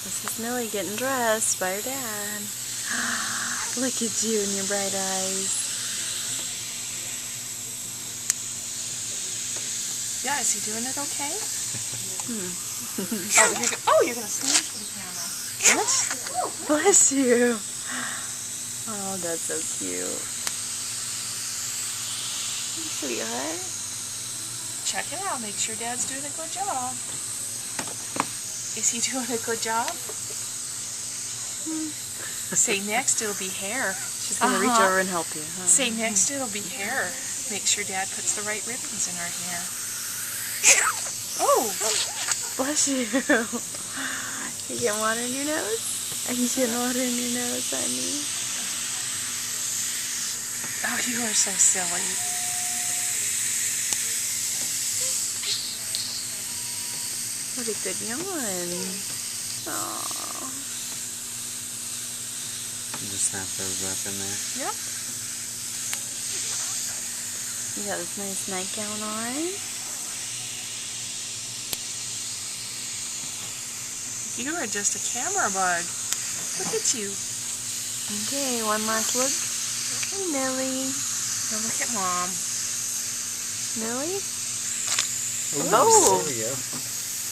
This is Millie getting dressed by her dad. Look at you and your bright eyes. Yeah, is he doing it okay? You're gonna sneeze for the camera. What? Bless you. Oh, that's so cute. Sweetheart. Check it out. Make sure Dad's doing a good job. Is he doing a good job? Say next, it'll be hair. She's going to reach over and help you. Huh? Say next, it'll be hair. Make sure Dad puts the right ribbons in our hair. Oh! Bless you. You getting water in your nose? Are you getting water in your nose, honey? Oh, you are so silly. What a good yawn. Aww. Just snap those up in there. Yep. You got this nice nightgown on. You are just a camera bug. Look at you. Okay, one last look. Hey, Millie. Now look at Mom. Millie? Ooh, Oh. there we go.